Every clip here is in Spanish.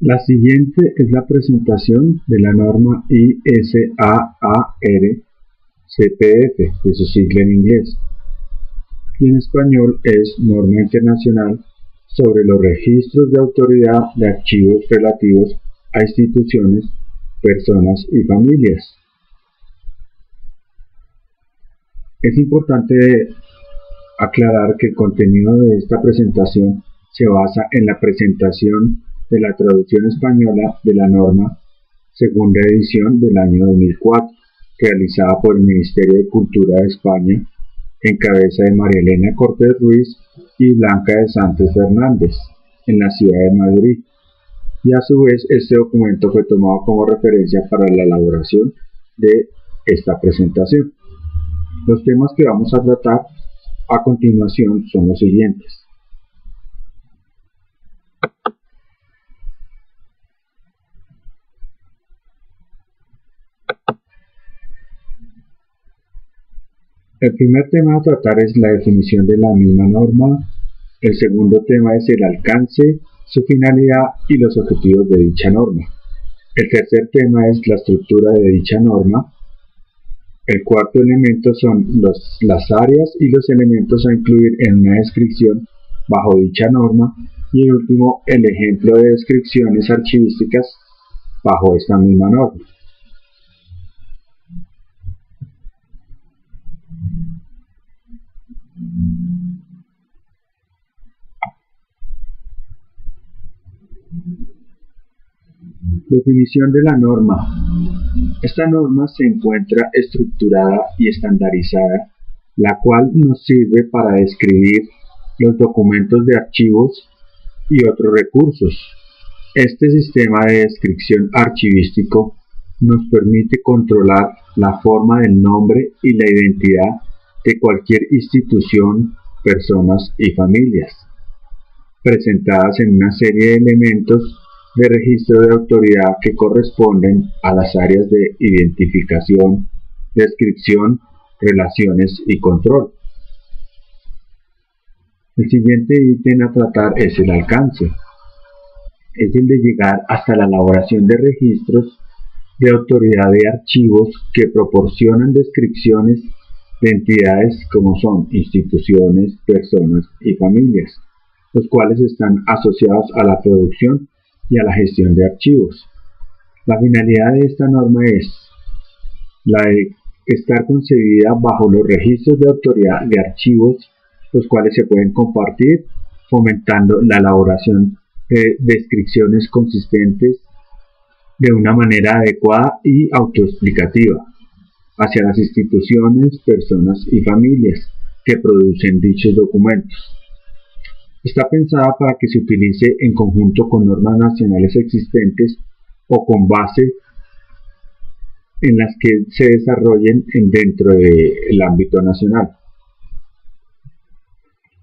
La siguiente es la presentación de la norma ISAAR-CPF, de su sigla en inglés, y en español es Norma Internacional sobre los registros de autoridad de archivos relativos a instituciones, personas y familias. Es importante aclarar que el contenido de esta presentación se basa en la presentación de la traducción española de la norma, segunda edición del año 2004, realizada por el Ministerio de Cultura de España, en cabeza de María Elena Cortés Ruiz y Blanca de Santos Fernández, en la ciudad de Madrid, y a su vez este documento fue tomado como referencia para la elaboración de esta presentación. Los temas que vamos a tratar a continuación son los siguientes. El primer tema a tratar es la definición de la misma norma. El segundo tema es el alcance, su finalidad y los objetivos de dicha norma. El tercer tema es la estructura de dicha norma. El cuarto elemento son las áreas y los elementos a incluir en una descripción bajo dicha norma. Y el último, el ejemplo de descripciones archivísticas bajo esta misma norma. Definición de la norma. Esta norma se encuentra estructurada y estandarizada, la cual nos sirve para describir los documentos de archivos y otros recursos. Este sistema de descripción archivístico nos permite controlar la forma del nombre y la identidad de cualquier institución, personas y familias, presentadas en una serie de elementos de registro de autoridad que corresponden a las áreas de identificación, descripción, relaciones y control. El siguiente ítem a tratar es el alcance. Es el de llegar hasta la elaboración de registros de autoridad de archivos que proporcionan descripciones de entidades como son instituciones, personas y familias, los cuales están asociados a la producción y a la gestión de archivos. La finalidad de esta norma es la de estar concebida bajo los registros de autoridad de archivos, los cuales se pueden compartir, fomentando la elaboración de descripciones consistentes de una manera adecuada y autoexplicativa hacia las instituciones, personas y familias que producen dichos documentos. Está pensada para que se utilice en conjunto con normas nacionales existentes o con base en las que se desarrollen dentro del ámbito nacional.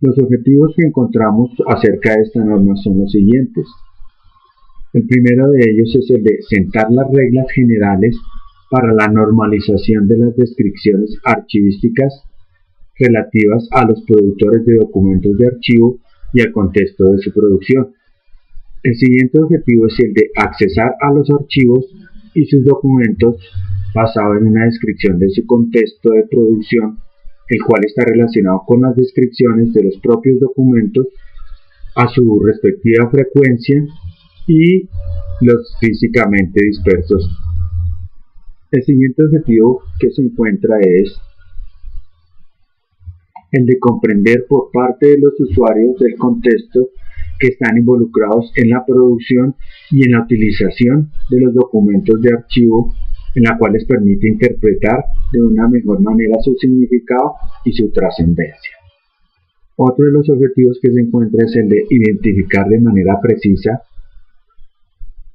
Los objetivos que encontramos acerca de esta norma son los siguientes. El primero de ellos es el de sentar las reglas generales para la normalización de las descripciones archivísticas relativas a los productores de documentos de archivo y al contexto de su producción. El siguiente objetivo es el de accesar a los archivos y sus documentos basado en una descripción de su contexto de producción, el cual está relacionado con las descripciones de los propios documentos a su respectiva frecuencia y los físicamente dispersos. El siguiente objetivo que se encuentra es el de comprender por parte de los usuarios del contexto que están involucrados en la producción y en la utilización de los documentos de archivo, en la cual les permite interpretar de una mejor manera su significado y su trascendencia. Otro de los objetivos que se encuentra es el de identificar de manera precisa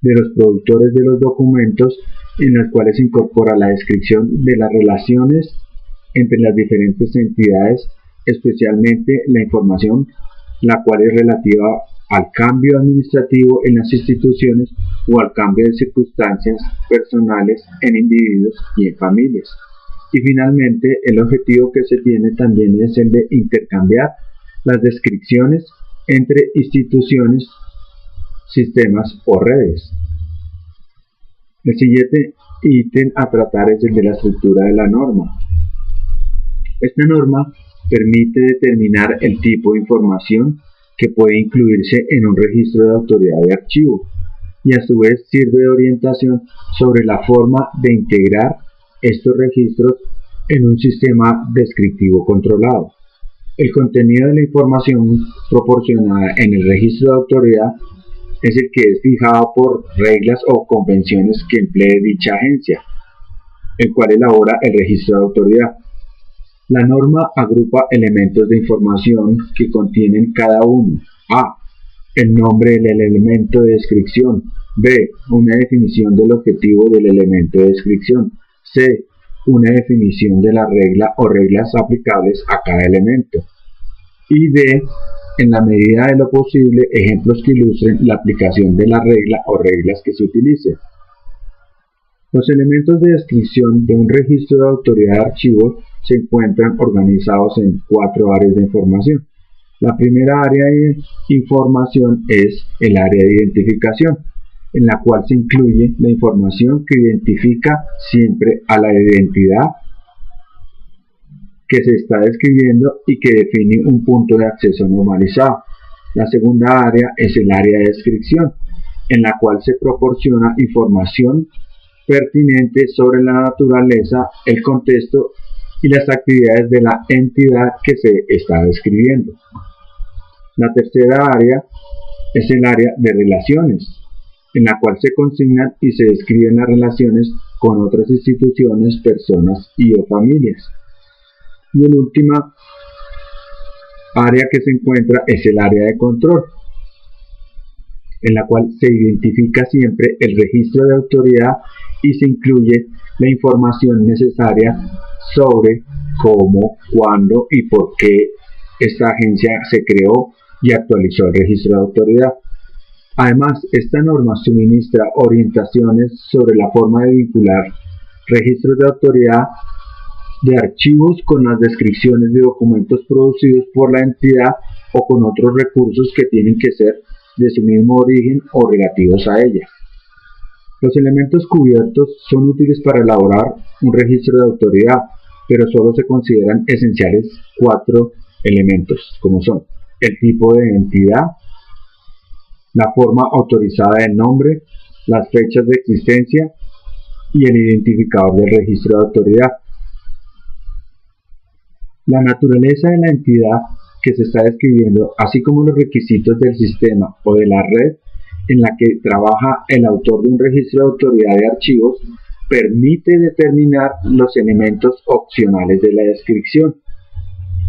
de los productores de los documentos, en los cuales se incorpora la descripción de las relaciones entre las diferentes entidades, especialmente la información la cual es relativa al cambio administrativo en las instituciones o al cambio de circunstancias personales en individuos y en familias. Y finalmente, el objetivo que se tiene también es el de intercambiar las descripciones entre instituciones sistemas o redes. El siguiente ítem a tratar es el de la estructura de la norma. Esta norma permite determinar el tipo de información que puede incluirse en un registro de autoridad de archivo y a su vez sirve de orientación sobre la forma de integrar estos registros en un sistema descriptivo controlado. El contenido de la información proporcionada en el registro de autoridad es el que es fijado por reglas o convenciones que emplee dicha agencia, el cual elabora el registro de autoridad. La norma agrupa elementos de información que contienen cada uno. A. El nombre del elemento de descripción. B. Una definición del objetivo del elemento de descripción. C. Una definición de la regla o reglas aplicables a cada elemento. Y D. En la medida de lo posible, ejemplos que ilustren la aplicación de la regla o reglas que se utilicen. Los elementos de descripción de un registro de autoridad de archivos se encuentran organizados en 4 áreas de información. La primera área de información es el área de identificación, en la cual se incluye la información que identifica siempre a la identidad que se está describiendo y que define un punto de acceso normalizado. La segunda área es el área de descripción, en la cual se proporciona información pertinente sobre la naturaleza, el contexto y las actividades de la entidad que se está describiendo. La tercera área es el área de relaciones, en la cual se consignan y se describen las relaciones con otras instituciones, personas y o familias. Y la última área que se encuentra es el área de control, en la cual se identifica siempre el registro de autoridad y se incluye la información necesaria sobre cómo, cuándo y por qué esta agencia se creó y actualizó el registro de autoridad. Además, esta norma suministra orientaciones sobre la forma de vincular registros de autoridad de archivos con las descripciones de documentos producidos por la entidad o con otros recursos que tienen que ser de su mismo origen o relativos a ella. Los elementos cubiertos son útiles para elaborar un registro de autoridad, pero solo se consideran esenciales 4 elementos, como son el tipo de entidad, la forma autorizada del nombre, las fechas de existencia y el identificador del registro de autoridad. La naturaleza de la entidad que se está describiendo, así como los requisitos del sistema o de la red en la que trabaja el autor de un registro de autoridad de archivos, permite determinar los elementos opcionales de la descripción,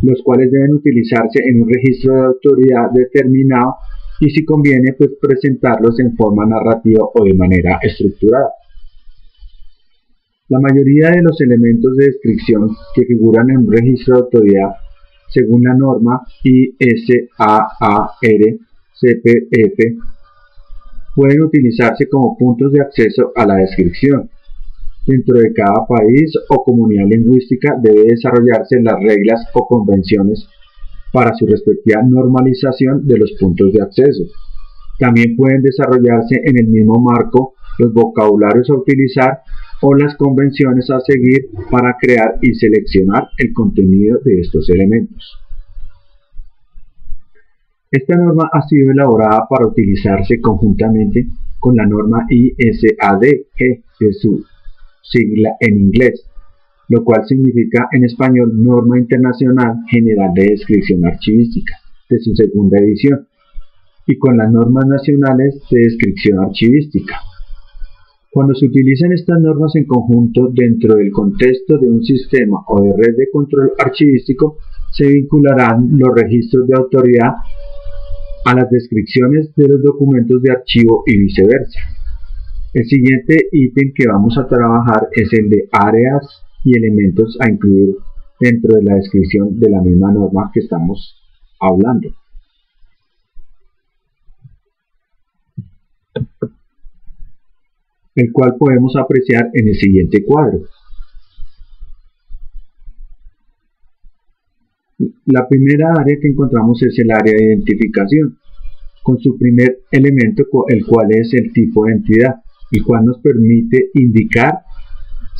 los cuales deben utilizarse en un registro de autoridad determinado y, si conviene, pues presentarlos en forma narrativa o de manera estructurada. La mayoría de los elementos de descripción que figuran en un registro de autoridad, según la norma ISAAR-CPF, pueden utilizarse como puntos de acceso a la descripción. Dentro de cada país o comunidad lingüística debe desarrollarse las reglas o convenciones para su respectiva normalización de los puntos de acceso. También pueden desarrollarse en el mismo marco los vocabularios a utilizar o las convenciones a seguir para crear y seleccionar el contenido de estos elementos. Esta norma ha sido elaborada para utilizarse conjuntamente con la norma ISADG de su sigla en inglés, lo cual significa en español Norma Internacional General de Descripción Archivística, de su segunda edición, y con las normas nacionales de descripción archivística. Cuando se utilizan estas normas en conjunto dentro del contexto de un sistema o de red de control archivístico, se vincularán los registros de autoridad a las descripciones de los documentos de archivo y viceversa. El siguiente ítem que vamos a trabajar es el de áreas y elementos a incluir dentro de la descripción de la misma norma que estamos hablando. El cual podemos apreciar en el siguiente cuadro. La primera área que encontramos es el área de identificación. con su primer elemento, el cual es el tipo de entidad, el cual nos permite indicar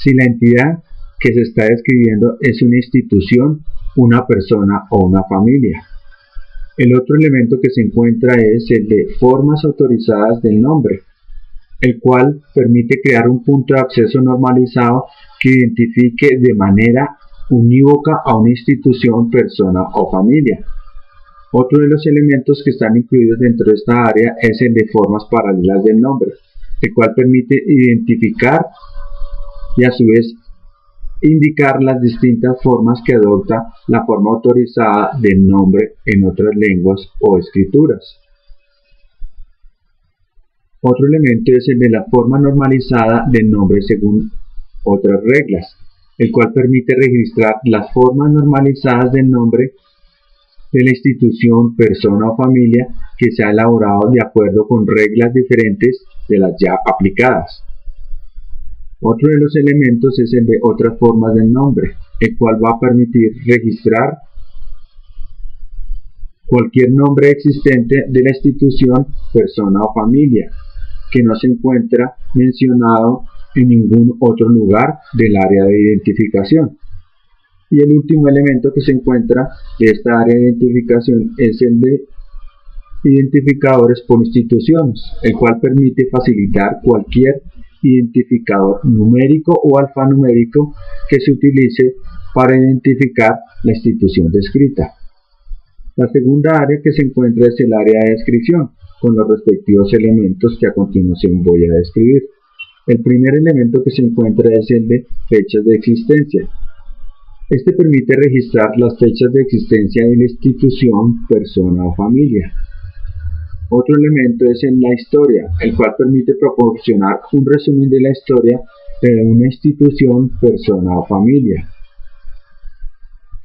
si la entidad que se está describiendo es una institución, una persona o una familia. El otro elemento que se encuentra es el de formas autorizadas del nombre, el cual permite crear un punto de acceso normalizado que identifique de manera unívoca a una institución, persona o familia. Otro de los elementos que están incluidos dentro de esta área es el de formas paralelas del nombre, el cual permite identificar y a su vez indicar las distintas formas que adopta la forma autorizada del nombre en otras lenguas o escrituras. Otro elemento es el de la forma normalizada del nombre según otras reglas, el cual permite registrar las formas normalizadas del nombre de la institución, persona o familia que se ha elaborado de acuerdo con reglas diferentes de las ya aplicadas. Otro de los elementos es el de otras formas del nombre, el cual va a permitir registrar cualquier nombre existente de la institución, persona o familia que no se encuentra mencionado en ningún otro lugar del área de identificación. Y el último elemento que se encuentra de esta área de identificación es el de identificadores por instituciones, el cual permite facilitar cualquier identificador numérico o alfanumérico que se utilice para identificar la institución descrita. La segunda área que se encuentra es el área de descripción, con los respectivos elementos que a continuación voy a describir. El primer elemento que se encuentra es el de fechas de existencia. Este permite registrar las fechas de existencia de la institución, persona o familia. Otro elemento es en la historia, el cual permite proporcionar un resumen de la historia de una institución, persona o familia.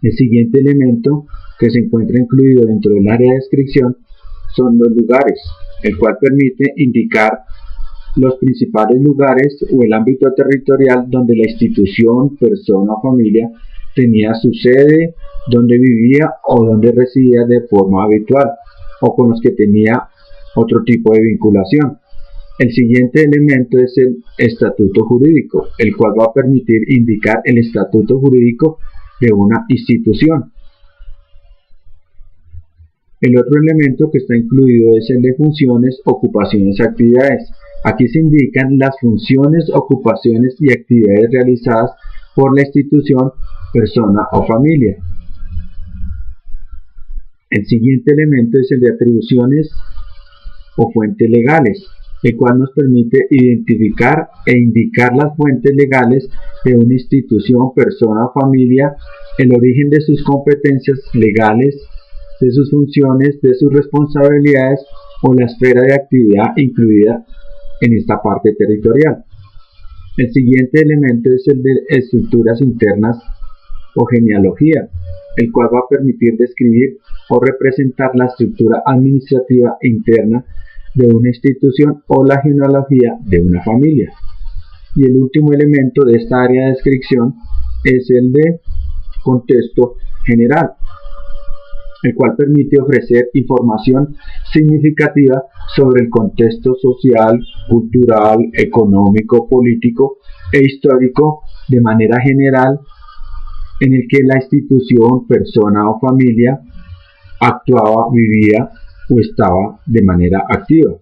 El siguiente elemento que se encuentra incluido dentro del área de descripción son los lugares, el cual permite indicar los principales lugares o el ámbito territorial donde la institución, persona o familia tenía su sede, donde vivía o donde residía de forma habitual, o con los que tenía otro tipo de vinculación. El siguiente elemento es el estatuto jurídico, el cual va a permitir indicar el estatuto jurídico de una institución. El otro elemento que está incluido es el de funciones, ocupaciones y actividades. Aquí se indican las funciones, ocupaciones y actividades realizadas por la institución, persona o familia. El siguiente elemento es el de atribuciones o fuentes legales, el cual nos permite identificar e indicar las fuentes legales de una institución, persona o familia, el origen de sus competencias legales, de sus funciones, de sus responsabilidades o la esfera de actividad incluida en esta parte territorial. El siguiente elemento es el de estructuras internas o genealogía, el cual va a permitir describir o representar la estructura administrativa interna de una institución o la genealogía de una familia. Y el último elemento de esta área de descripción es el de contexto general, el cual permite ofrecer información significativa sobre el contexto social, cultural, económico, político e histórico de manera general en el que la institución, persona o familia actuaba, vivía o estaba de manera activa.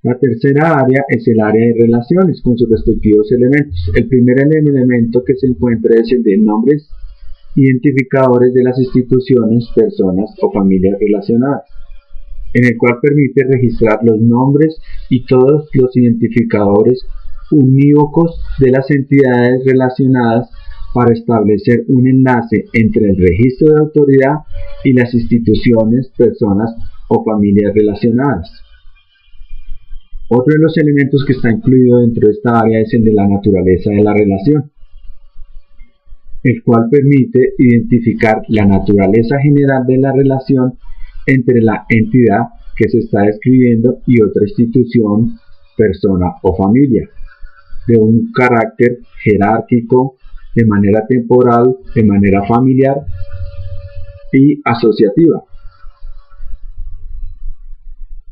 La tercera área es el área de relaciones con sus respectivos elementos. El primer elemento que se encuentra es el de nombres identificadores de las instituciones, personas o familias relacionadas, en el cual permite registrar los nombres y todos los identificadores unívocos de las entidades relacionadas para establecer un enlace entre el registro de autoridad y las instituciones, personas o familias relacionadas. Otro de los elementos que está incluido dentro de esta área es el de la naturaleza de la relación, el cual permite identificar la naturaleza general de la relación entre la entidad que se está describiendo y otra institución, persona o familia, de un carácter jerárquico, de manera temporal, de manera familiar y asociativa.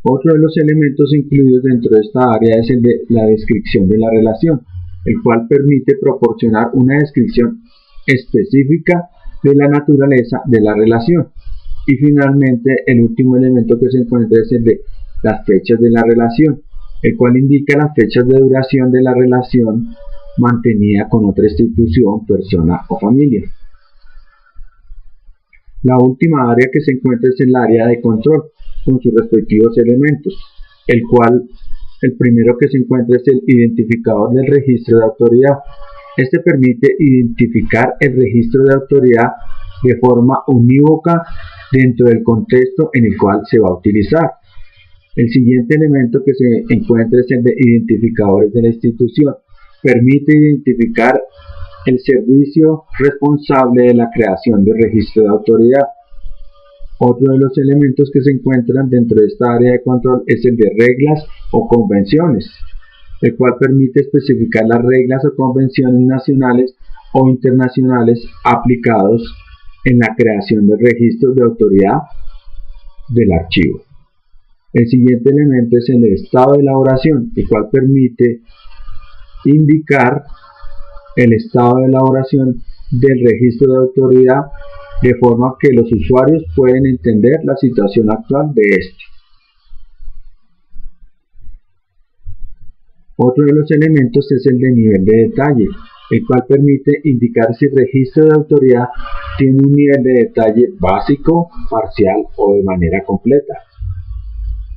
Otro de los elementos incluidos dentro de esta área es el de la descripción de la relación, el cual permite proporcionar una descripción específica de la naturaleza de la relación. Y finalmente, el último elemento que se encuentra es el de las fechas de la relación, el cual indica las fechas de duración de la relación mantenida con otra institución, persona o familia. La última área que se encuentra es el área de control, con sus respectivos elementos, el cual el primero que se encuentra es el identificador del registro de autoridad. Este permite identificar el registro de autoridad de forma unívoca dentro del contexto en el cual se va a utilizar. El siguiente elemento que se encuentra es el de identificadores de la institución. Permite identificar el servicio responsable de la creación del registro de autoridad. Otro de los elementos que se encuentran dentro de esta área de control es el de reglas o convenciones, el cual permite especificar las reglas o convenciones nacionales o internacionales aplicados en la creación de registros de autoridad del archivo. El siguiente elemento es el de estado de elaboración, el cual permite indicar el estado de elaboración del registro de autoridad de forma que los usuarios pueden entender la situación actual de este. Otro de los elementos es el de nivel de detalle, el cual permite indicar si el registro de autoridad tiene un nivel de detalle básico, parcial o de manera completa.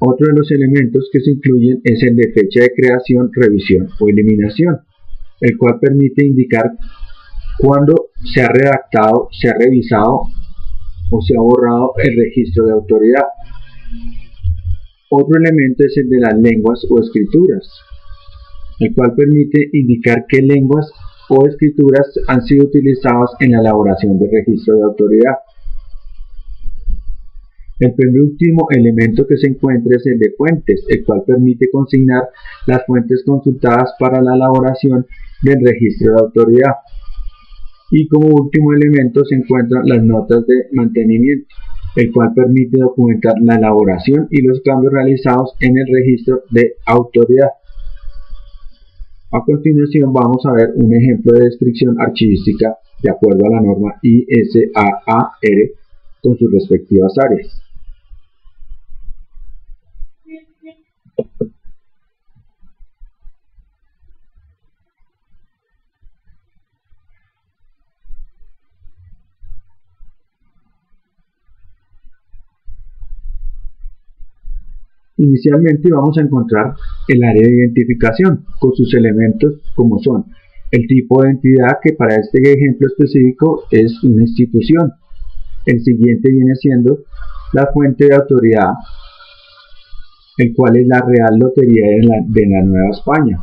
Otro de los elementos que se incluyen es el de fecha de creación, revisión o eliminación, el cual permite indicar cuándo se ha redactado, se ha revisado o se ha borrado el registro de autoridad. Otro elemento es el de las lenguas o escrituras, el cual permite indicar qué lenguas o escrituras han sido utilizadas en la elaboración del registro de autoridad. El penúltimo elemento que se encuentra es el de fuentes, el cual permite consignar las fuentes consultadas para la elaboración del registro de autoridad. Y como último elemento se encuentran las notas de mantenimiento, el cual permite documentar la elaboración y los cambios realizados en el registro de autoridad. A continuación vamos a ver un ejemplo de descripción archivística de acuerdo a la norma ISAAR con sus respectivas áreas. Inicialmente vamos a encontrar el área de identificación con sus elementos como son el tipo de entidad, que para este ejemplo específico es una institución. El siguiente viene siendo la fuente de autoridad, el cual es la Real Lotería de la Nueva España.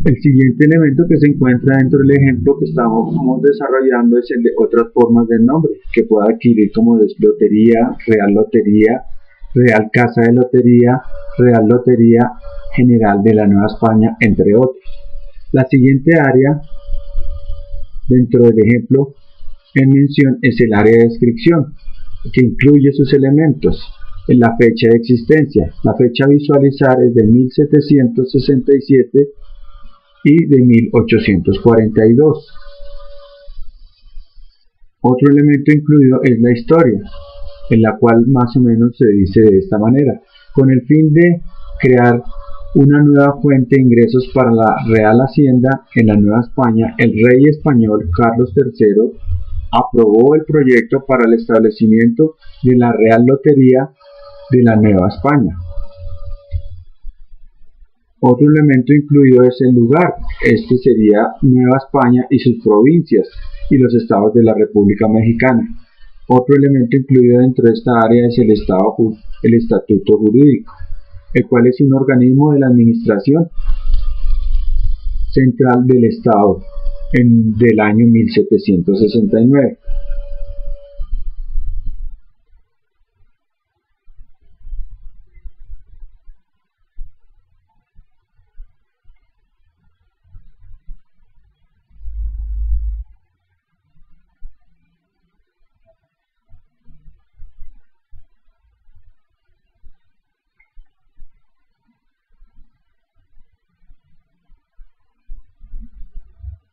El siguiente elemento que se encuentra dentro del ejemplo que estamos desarrollando es el de otras formas del nombre, que puede adquirir como Lotería, Real Casa de Lotería, Real Lotería General de la Nueva España, entre otros. La siguiente área dentro del ejemplo en mención es el área de descripción, que incluye sus elementos. En la fecha de existencia, la fecha a visualizar es de 1767 y de 1842. Otro elemento incluido es la historia, en la cual más o menos se dice de esta manera: con el fin de crear una nueva fuente de ingresos para la Real Hacienda en la Nueva España, el rey español Carlos III aprobó el proyecto para el establecimiento de la Real Lotería de la Nueva España. Otro elemento incluido es el lugar. Este sería Nueva España y sus provincias y los estados de la República Mexicana. Otro elemento incluido dentro de esta área es el estatuto jurídico, el cual es un organismo de la administración Central del Estado del año 1769.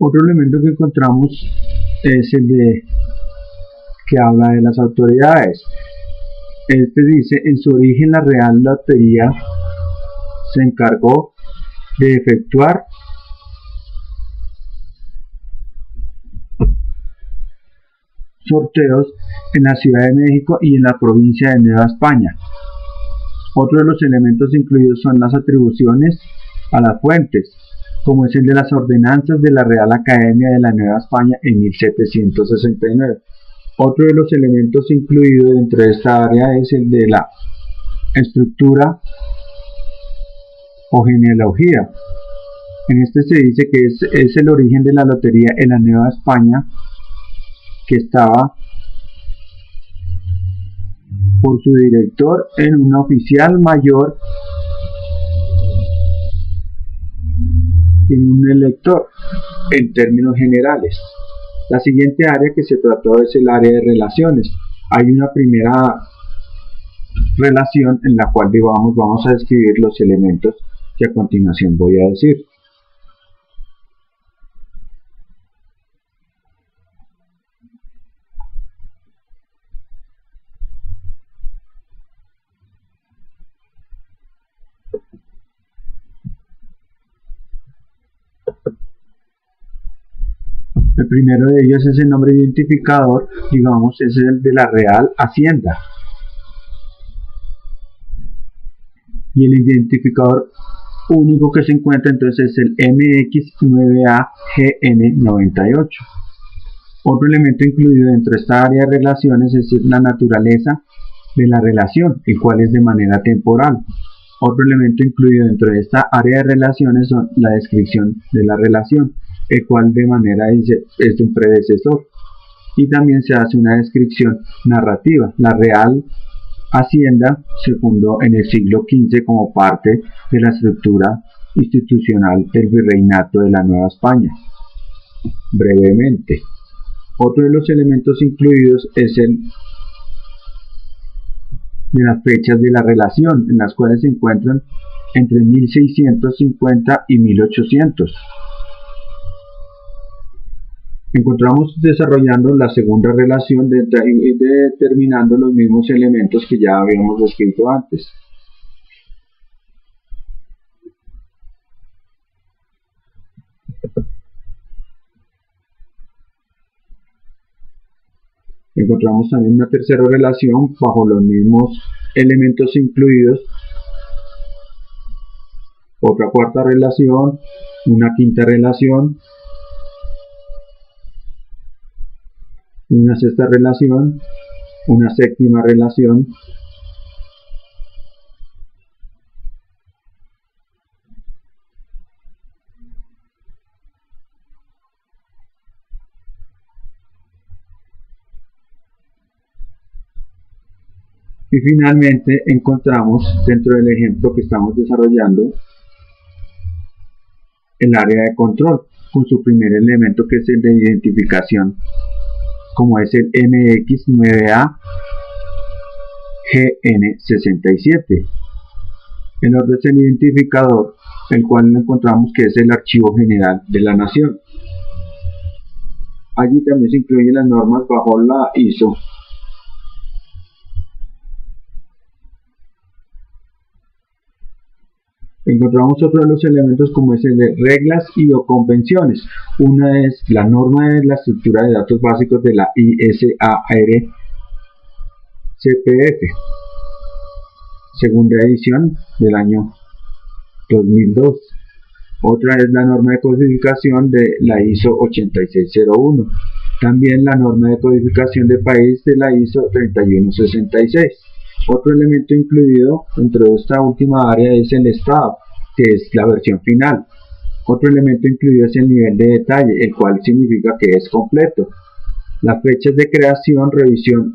Otro elemento que encontramos es el que habla de las autoridades. Este dice: en su origen la Real Lotería se encargó de efectuar sorteos en la Ciudad de México y en la provincia de Nueva España. Otro de los elementos incluidos son las atribuciones a las fuentes, como es el de las ordenanzas de la Real Academia de la Nueva España en 1769. Otro de los elementos incluidos dentro de esta área es el de la estructura o genealogía. En este se dice que es el origen de la lotería en la Nueva España, que estaba por su director en un oficial mayor en un elector, en términos generales. La siguiente área que se trató es el área de relaciones. Hay una primera relación en la cual vamos a describir los elementos que a continuación voy a decir. El primero de ellos es el nombre identificador, digamos, es el de la Real Hacienda. Y el identificador único que se encuentra entonces es el MX9AGN98. Otro elemento incluido dentro de esta área de relaciones es la naturaleza de la relación, el cual es de manera temporal. Otro elemento incluido dentro de esta área de relaciones son la descripción de la relación, el cual de manera es de un predecesor, y también se hace una descripción narrativa. La Real Hacienda se fundó en el siglo XV como parte de la estructura institucional del virreinato de la Nueva España. Brevemente, otro de los elementos incluidos es el de las fechas de la relación, en las cuales se encuentran entre 1650 y 1800. Encontramos desarrollando la segunda relación determinando los mismos elementos que ya habíamos descrito antes. Encontramos también una tercera relación bajo los mismos elementos incluidos, otra cuarta relación, una quinta relación, una sexta relación, una séptima relación, y finalmente encontramos dentro del ejemplo que estamos desarrollando el área de control con su primer elemento, que es el de identificación, como es el MX9AGN67. El otro es el identificador, el cual encontramos que es el Archivo General de la Nación. Allí también se incluyen las normas bajo la ISO. Encontramos otro de los elementos, como es el de reglas y o convenciones. Una es la norma de la estructura de datos básicos de la ISAR CPF, segunda edición del año 2002. Otra es la norma de codificación de la ISO 8601. También la norma de codificación de país de la ISO 3166. Otro elemento incluido dentro de esta última área es el estado, que es la versión final, Otro elemento incluido es el nivel de detalle, el cual significa que es completo. Las fechas de creación, revisión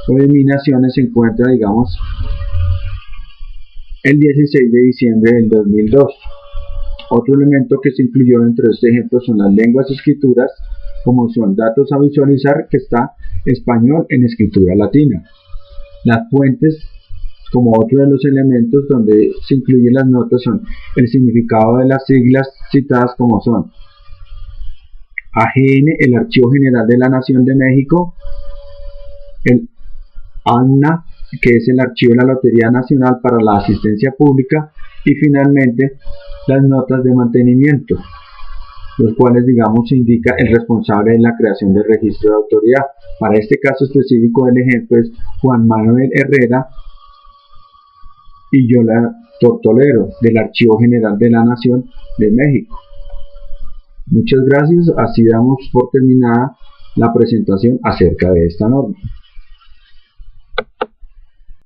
o eliminaciones se encuentran, digamos, el 16 de diciembre del 2002. Otro elemento que se incluyó dentro de este ejemplo son las lenguas escrituras, como son datos a visualizar, que está español en escritura latina. Las fuentes, como otro de los elementos donde se incluyen las notas, son el significado de las siglas citadas, como son AGN, el Archivo General de la Nación de México, el ANNA, que es el Archivo de la Lotería Nacional para la Asistencia Pública, y finalmente las notas de mantenimiento, los cuales, digamos, indica el responsable de la creación del registro de autoridad. Para este caso específico del ejemplo es Juan Manuel Herrera y Yola Tortolero, del Archivo General de la Nación de México. Muchas gracias, así damos por terminada la presentación acerca de esta norma.